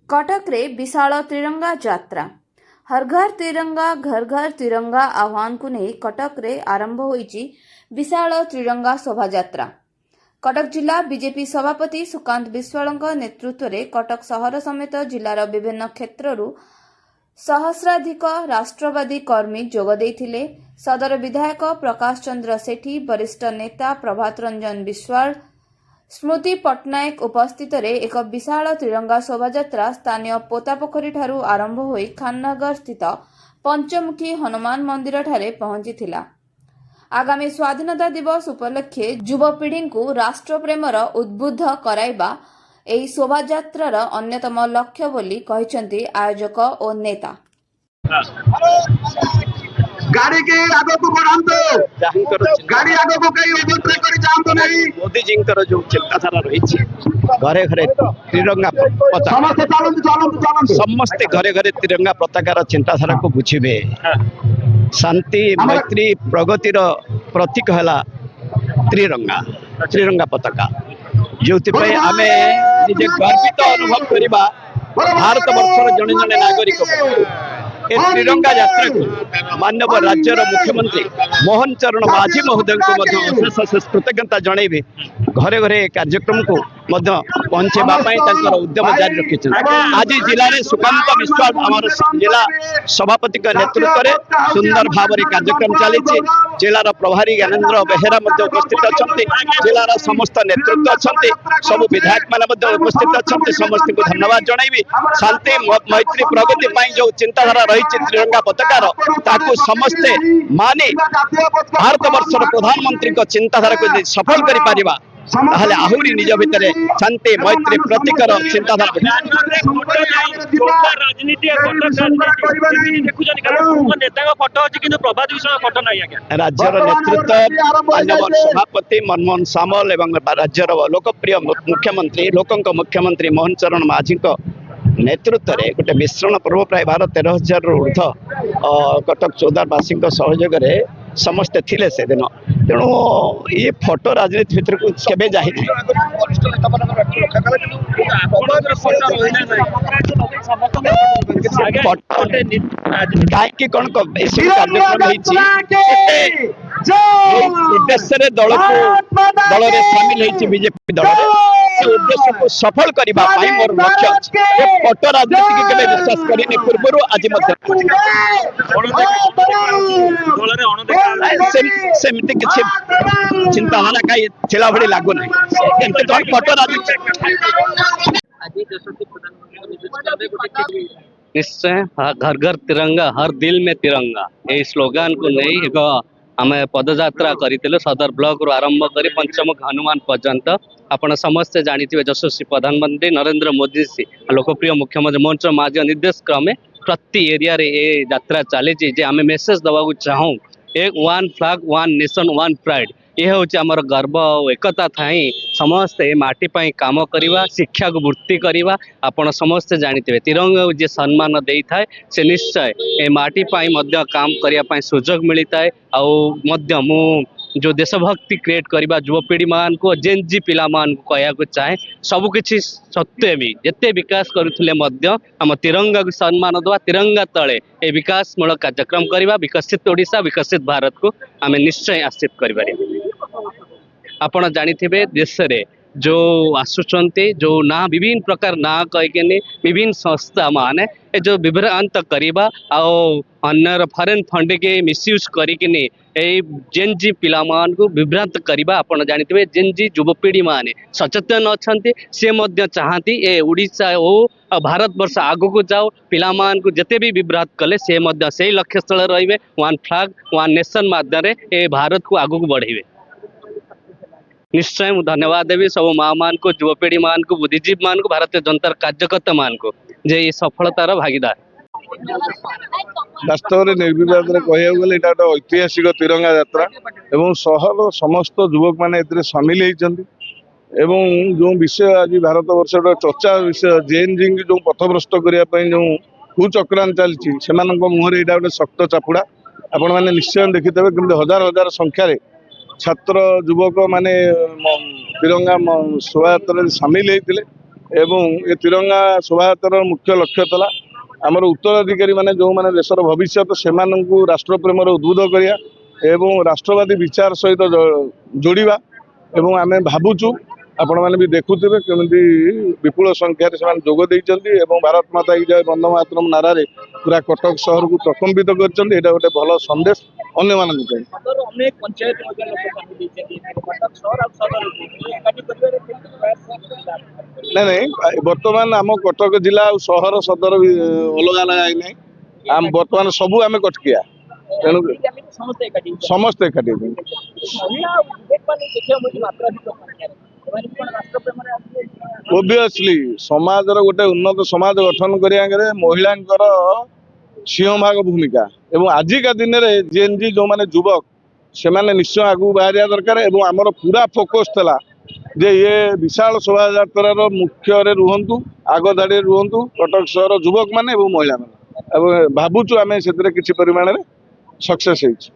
कटक रे विशाल त्रिरंगा यात्रा हर घर तिरंगा घर घर तिरंगा आह्वान को नहीं कटक रे आरंभ होईची विशाल त्रिरंगा शोभायात्रा। कटक जिला बीजेपी सभापति सुकांत विश्वालଙ୍କ नेतृत्व कटक सहर समेत जिलार विभिन्न क्षेत्रରୁ सहस्राधिक राष्ट्रवादी कर्मी जोग देइथिले। सदर विधायक प्रकाश चंद्र सेठी, वरिष्ठ नेता प्रभात रंजन विश्वाल, स्मृति पट्टनायक उपस्थित रे एक विशाल त्रिरंगा शोभायात्रा स्थानीय पोतापोखरी ठारू आरंभ होई खाननगर स्थित पंचमुखी हनुमान मंदिर ठारे पहुंचीथिला। आगामी स्वाधीनता दिवस उपलक्षे युवपीढ़ी को राष्ट्रप्रेमर उद्बुद्ध कराइबा एही शोभायात्रार अन्यतम लक्ष्य बोली कहिसेंती आयोजक और नेता। गाड़ी के आगे को बढ़ांतो गाड़ी आगे को कई ओवरटेक करी जांतो नहीं। मोदी जी जो चिंताधारा रही घरे घरे तिरंगा पताका समस्ते घरे घरे तिरंगा पताकार चिंताधारा को बुझे शांति मैत्री प्रगतिर प्रतीक है त्रिरंगा त्रिरंगा पताका जो आम निजे गर्वित अनुभव करवा भारत वर्षर जड़े जड़े नागरिक ए तिरंगा यात्रा को मानव राज्यर मुख्यमंत्री मोहन चरण माझी महोदय को अशेष कृतज्ञता जनइबे। घरे घरे कार्यक्रम को पहुंचेवा उद्यम जारी रखी। आज जिले में सुकांत विश्वाल आम जिला सभापति नेतृत्व में सुंदर भाव में कार्यक्रम चली। जिलार प्रभारी ज्ञानेन्द्र बेहेरा उपस्थित अच्छा, जिलार समस्त नेतृत्व अच्छा, सब विधायक मैंने उपस्थित अच्छा। समस्त को धन्यवाद जनइबी। शांति मैत्री प्रगति जो चिंताधारा रही त्रिरंगा पताकार ताकू समस्ते माने भारत वर्षर प्रधानमंत्री को चिंताधारा को सफल कर पारिबा ताहले आहुरी निज भितर शांति मैत्री प्रतीकर चिंताधारा राज्यर नेतृत्व मानव सभापति मनमोहन सामल एवं राज्यर लोकप्रिय मुख्यमंत्री लोकंक मुख्यमंत्री मोहन चरण माझी नेतृत्व में गोटे मिश्रण पर्व प्राय 12,000 ऊर्ध कटक चौदारवासी सहयोग समस्ते थिले से दिन। तेणु ये फोटो राजनीति भितर को केबे जाहि कहीं कौन कार्यक्रम उद्देश्य दल को दल में सामिल होती बीजेपी दल उद्देश्य को सफल करने मोर लक्ष्य फोटो राजनीति के विश्वास करने पूर्व आज सेमती किसी चिंताधारा कहीं थिला भली लगुना फोटो राजनीति निश्चय घर घर तिरंगा हर दिल में तिरंगा ये स्लोगान को नहीं एक आम पदयात्रा करूँ सदर ब्लॉक रू आरंभ कर पंचमुख हनुमान पर्यंत आपण समस्ते जानी यशस्वी प्रधानमंत्री नरेंद्र मोदी जी लोकप्रिय मुख्यमंत्री मोहन चरण माझी निर्देश क्रमे प्रति एरिया रे ये यात्रा चली आम मेसेज दवा चाहूँ एक one flag one nation one pride यह हूँ आमर गर्व एकता थाई समस्ते माटी काम करवा शिक्षा को वृत्ति करवा आपण समस्ते जानी तिरंगा जी सम्मान दे था से निश्चय ए माटी काम करने सुजोग मिलता है मु जो देशभक्ति क्रिएट करवा युवपीढ़ी मान को जेन जी पिला मान को कहया चाहे सबकि सत्वे भी जिते विकास करुले आम तिरंगा को सम्मान दवा तिरंगा तले ए विकासमूलक कार्यक्रम करवा विकसित ओडिशा विकसित भारत को आम निश्चय आश्चित कर आपण जानी देश रे जो आसुचंते जो ना विभिन्न प्रकार ना कहीकि विभिन्न संस्था माने जो विभ्रांत करवा अन्यर फॉरेन फंड के मिसयूज करिकिनी जेन जी पिला मान को विभ्रांत करवा आपण जानी जेन जी युवपीढ़ी माने सचेतन अच्छे सी चाहती ए उड़ीसा हो भारत वर्ष आगु को जाओ पिला मान को जिते भी विभ्रांत कले से से लक्ष्य स्थल रे वन फ्लैग वन नेशन माध्यम ए भारत को आगु को बढ़े। निश्चय मुझे धन्यवाद देवी सब माँ मान को युवपीढ़ी मान को बुद्धिजीवी मान को भारतीय जनता कार्यकर्ता मान को जे ये सफलतार भागीदार। वास्तव में निर्विवाद कह गले ऐतिहासिक तिरंगा यात्रा एवं सहर समस्त युवक मैंने सामिल होती जो विषय आज भारत वर्ष चर्चा विषय जेन जी जो पथभ्रष्ट करने जो कुचक्रांत चलती से मुहर यहाँ गोटे शक्त चापुड़ा आपण मैंने निश्चय देखिथे कि हजार हजार संख्यार छात्र युवक माने तिरंगा शोभायात्रा सामिल होते ଏବଂ ଏ ତିରଙ୍ଗା ଶୋଭାଯାତ୍ରାର ମୁଖ୍ୟ ଲକ୍ଷ୍ୟ ଥିଲା ଆମର ଉତ୍ତରାଧିକାରୀ ମାନେ ଯେଉଁମାନେ ଦେଶର ଭବିଷ୍ୟତ ସେମାନଙ୍କୁ ରାଷ୍ଟ୍ରପ୍ରେମରେ ଉଦ୍ବୁଦ୍ଧ କରିବା ଏବଂ ରାଷ୍ଟ୍ରବାଦୀ ବିଚାର ସହିତ ଯୋଡ଼ିବା ଏବଂ ଆମେ ଭାବୁଛୁ ଆପଣମାନେ ବି ଦେଖୁଥିବେ କେମିତି ବିପୁଳ ସଂଖ୍ୟାରେ ସେମାନେ ଯୋଗ ଦେଇଛନ୍ତି ଏବଂ ଭାରତ ମାତା କି ଜୟ ବନ୍ଦେ ମାତରମ୍ ନାରାରେ ପୁରା କଟକ ସହରକୁ ପ୍ରକମ୍ପିତ କରିଛନ୍ତି। ଏଇଟା ଗୋଟେ ଭଲ ସନ୍ଦେଶ ଅନ୍ୟମାନଙ୍କ ପାଇଁ। ଅନେକ ପଞ୍ଚାୟତ ନାଇଁ ନାଇଁ ବର୍ତ୍ତମାନ ଆମ କଟକ ଜିଲ୍ଲା ଆଉ ସହର ସଦର ଅଲଗା ଅଲଗା ହେଇନାହିଁ। ବର୍ତ୍ତମାନ ସବୁ ଆମେ କଟକିଆ, ତେଣୁ ସମସ୍ତେ ଏକାଠି ହେଇଛନ୍ତି। ଓବିୟସଲି ସମାଜର ଗୋଟେ ଉନ୍ନତ ସମାଜ ଗଠନ କରିବା ମହିଳାଙ୍କର ସିଂହଭାଗ ଭୂମିକା ଏବଂ ଆଜିକା ଦିନରେ ଜେଏନଜି ଯେଉଁମାନେ ଯୁବକ ସେମାନେ ନିଶ୍ଚୟ ଆଗକୁ ବାହାରିବା ଦରକାର ଏବଂ ଆମର ପୁରା ଫୋକସ୍ ଥିଲା ଯେ ଇଏ ବିଶାଳ ଶୋଭାଯାତ୍ରାର ମୁଖ୍ୟରେ ରୁହନ୍ତୁ, ଆଗ ଧାଡ଼ିରେ ରୁହନ୍ତୁ କଟକ ସହର ଯୁବକମାନେ ଏବଂ ମହିଳାମାନେ ଏବଂ ଭାବୁଛୁ ଆମେ ସେଥିରେ କିଛି ପରିମାଣରେ ସକ୍ସେସ୍ ହେଇଛୁ।